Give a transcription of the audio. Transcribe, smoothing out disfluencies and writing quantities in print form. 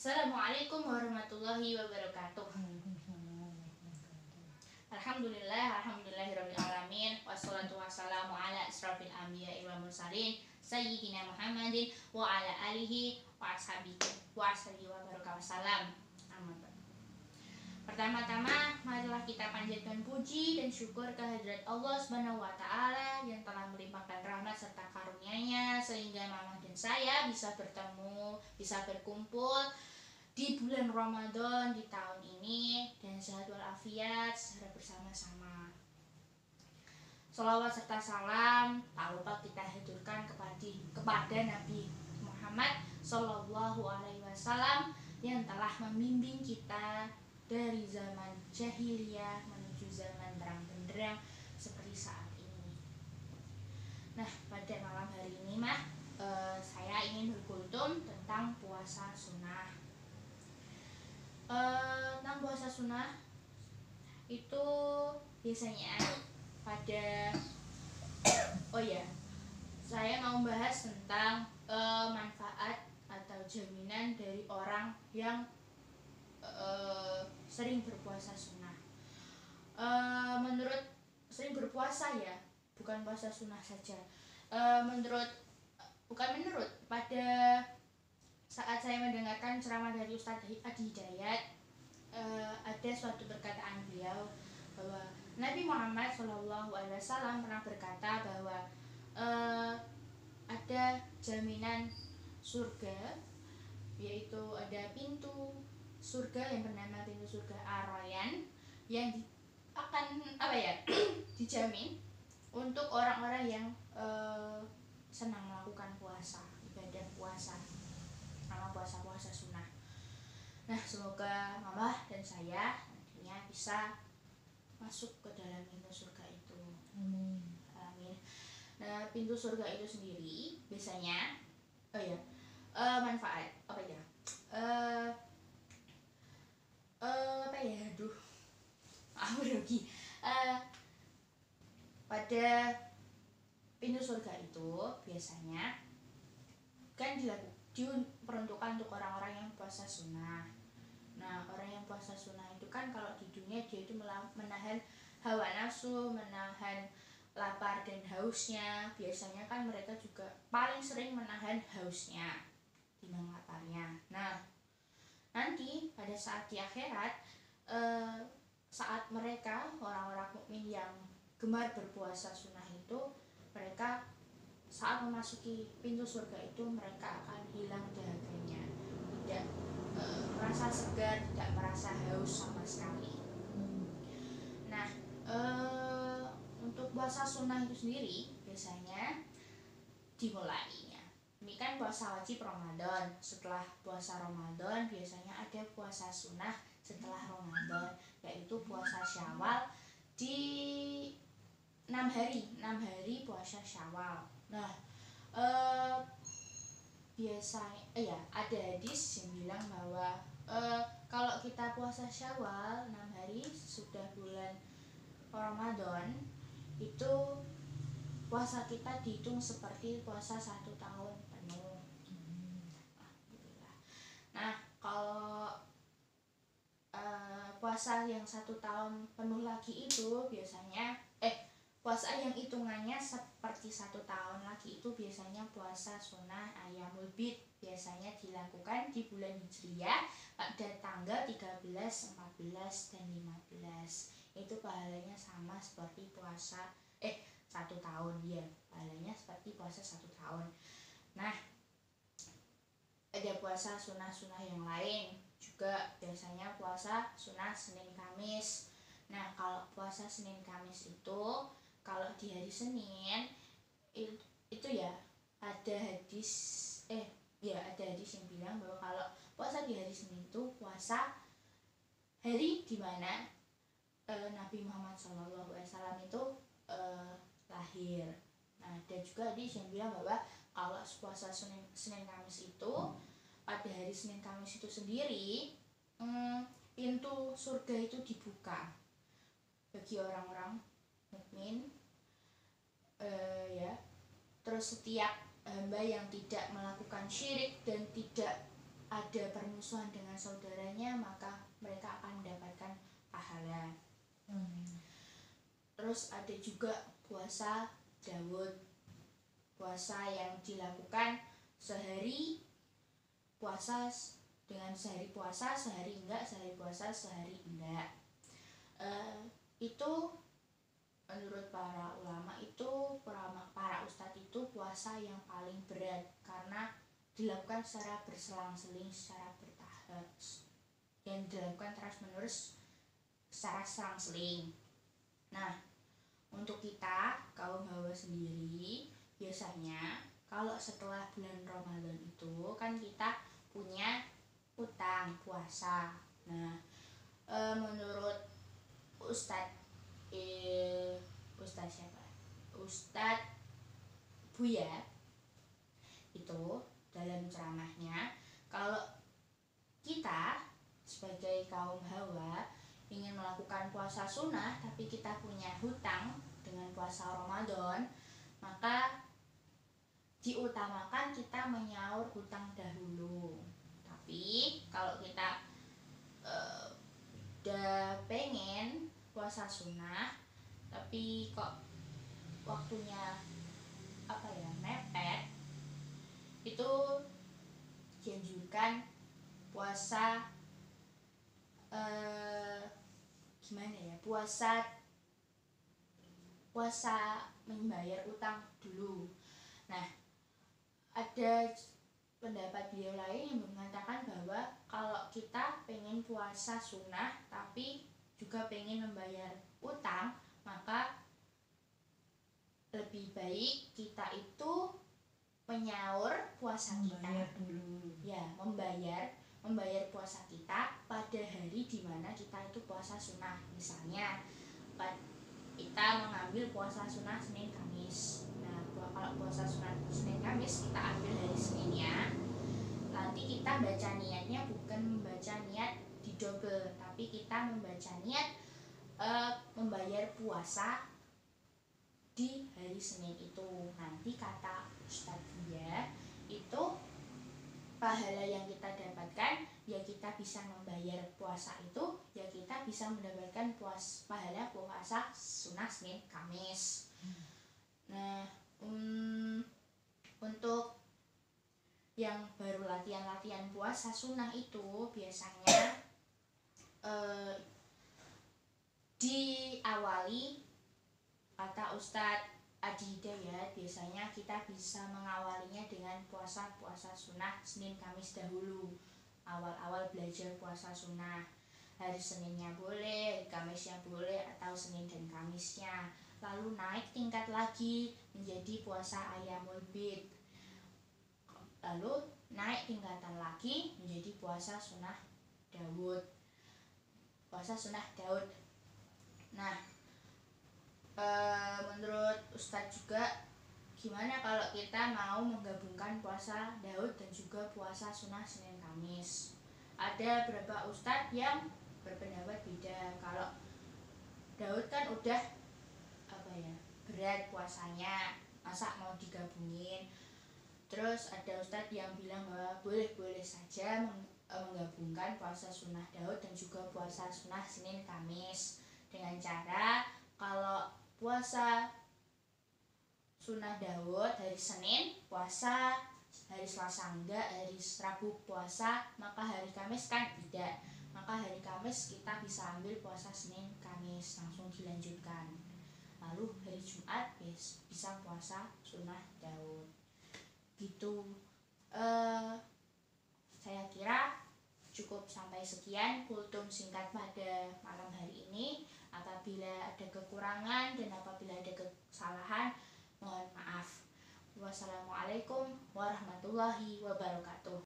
Assalamualaikum warahmatullahi wabarakatuh. Alhamdulillahirabbil alamin wassalatu wassalamu ala asrofil anbiya'i wal mursalin sayyidina Muhammadin wa ala alihi wa ashabihi wa baraka wasallam. Pertama-tama, marilah kita panjatkan puji dan syukur kehadirat Allah Subhanahu wa taala yang telah melimpahkan rahmat serta karunia-Nya sehingga mama dan saya bisa bertemu, bisa berkumpul di bulan Ramadan di tahun ini dan sehat walafiat secara bersama-sama. Sholawat serta salam tak lupa kita haturkan kepada Nabi Muhammad Sallallahu Alaihi Wasallam yang telah membimbing kita dari zaman jahiliyah menuju zaman terang benderang seperti saat ini. Nah, pada malam hari ini saya ingin berkultum tentang puasa sunnah. Tentang puasa sunnah itu biasanya pada saya mau membahas tentang manfaat atau jaminan dari orang yang sering berpuasa sunnah. Menurut sering berpuasa ya, bukan puasa sunnah saja. Pada saat saya mendengarkan ceramah dari Ustadz Adi Hidayat, ada suatu perkataan beliau bahwa Nabi Muhammad SAW pernah berkata bahwa ada jaminan surga, yaitu ada pintu surga yang bernama pintu surga Ar-Rayyan yang akan dijamin untuk orang-orang yang senang melakukan puasa, ibadah puasa, sama puasa sunnah. Nah, semoga mama dan saya nantinya bisa masuk ke dalam pintu surga itu. Amin. Nah, pintu surga itu sendiri biasanya manfaat pada pintu surga itu biasanya kan diperuntukkan untuk orang-orang yang puasa sunnah. Nah, orang yang puasa sunnah itu kan kalau di dunia dia itu menahan hawa nafsu, menahan lapar dan hausnya. Biasanya kan mereka juga paling sering menahan hausnya dibanding laparnya. Nah, nanti pada saat di akhirat, saat mereka orang-orang mukmin yang gemar berpuasa sunnah itu, mereka saat memasuki pintu surga itu mereka akan hilang dahaganya, tidak merasa segar, tidak merasa haus sama sekali. Nah, untuk puasa sunnah itu sendiri biasanya dimulainya, ini kan puasa wajib Ramadan. Setelah puasa Ramadan biasanya ada puasa sunnah setelah Ramadan, yaitu puasa Syawal di 6 hari puasa Syawal. Nah, biasanya ada hadis yang bilang bahwa kalau kita puasa Syawal 6 hari sudah bulan Ramadan, itu puasa kita dihitung seperti puasa 1 tahun penuh. Alhamdulillah. Nah, kalau puasa yang 1 tahun penuh lagi itu biasanya puasa yang hitungannya seperti 1 tahun lagi itu biasanya puasa sunnah Ayyamul Bid, biasanya dilakukan di bulan Hijriyah pada tanggal 13, 14, dan 15. Itu pahalanya sama seperti puasa 1 tahun ya, pahalanya seperti puasa 1 tahun. Nah, ada puasa sunnah-sunnah yang lain juga, biasanya puasa sunnah Senin Kamis. Nah, kalau puasa Senin Kamis itu, kalau di hari Senin itu ya ada hadis yang bilang bahwa kalau puasa di hari Senin itu puasa hari dimana Nabi Muhammad SAW itu lahir. Nah, ada juga hadis yang bilang bahwa kalau puasa Senin Kamis itu, pada hari Senin Kamis itu sendiri pintu surga itu dibuka bagi orang-orang mukmin, terus setiap hamba yang tidak melakukan syirik dan tidak ada permusuhan dengan saudaranya, maka mereka akan mendapatkan pahala. Terus ada juga puasa Daud, puasa yang dilakukan sehari puasa dengan sehari puasa, sehari enggak, sehari puasa, sehari enggak. Itu menurut para ulama itu, para ustadz itu puasa yang paling berat karena dilakukan secara berselang-seling, secara bertahap, yang dilakukan terus-menerus secara selang-seling. Nah, untuk kita kaum hawa sendiri, biasanya kalau setelah bulan Ramadan itu kan kita punya utang puasa. Nah, menurut Ustadz siapa? Ustadz Buya itu dalam ceramahnya, kalau kita sebagai kaum hawa ingin melakukan puasa sunnah tapi kita punya hutang dengan puasa Ramadan, maka diutamakan kita menyaur hutang dahulu. Tapi kalau kita udah pengen puasa sunnah tapi kok waktunya mepet, itu dianjurkan puasa puasa membayar utang dulu. Nah, ada pendapat beliau lain yang mengatakan bahwa kalau kita pengen puasa sunnah tapi juga pengen membayar utang, maka lebih baik kita itu menyaur puasa kita dulu. Ya, membayar puasa kita pada hari dimana kita itu puasa sunnah. Misalnya kita mengambil puasa sunnah Senin Kamis. Nah, kalau puasa sunnah Senin Kamis kita ambil hari Seninnya. Nanti kita baca niatnya bukan membaca niat didobel, tapi kita membaca niat membayar puasa di hari Senin itu. Nanti kata Ustadz Buya, itu pahala yang kita dapatkan ya kita bisa membayar puasa itu, ya kita bisa mendapatkan pahala puasa sunnah Senin Kamis. Nah, untuk yang baru latihan puasa sunnah itu biasanya diawali, kata Ustadz Adi Hidayat, biasanya kita bisa mengawalinya dengan puasa sunnah Senin Kamis dahulu. Awal-awal belajar puasa sunnah, hari Seninnya boleh, Kamisnya boleh, atau Senin dan Kamisnya. Lalu naik tingkat lagi menjadi puasa Ayyamul Bid. Lalu naik tingkatan lagi menjadi puasa sunnah Daud. Nah, menurut Ustadz juga, gimana kalau kita mau menggabungkan puasa Daud dan juga puasa sunnah Senin Kamis? Ada beberapa Ustadz yang berpendapat beda. Kalau Daud kan udah berat puasanya, masa mau digabungin? Terus ada Ustadz yang bilang bahwa boleh-boleh saja menggabungkan puasa sunnah Daud dan juga puasa sunnah Senin Kamis, dengan cara kalau puasa sunnah Daud hari Senin puasa, hari Selasa enggak, hari Rabu puasa, maka hari Kamis kan tidak. Maka hari Kamis kita bisa ambil puasa Senin Kamis langsung dilanjutkan. Lalu hari Jumat bisa puasa sunnah Daud. Gitu. Saya kira cukup sampai sekian kultum singkat pada malam hari ini. Apabila ada kekurangan dan apabila ada kesalahan, mohon maaf. Wassalamualaikum warahmatullahi wabarakatuh.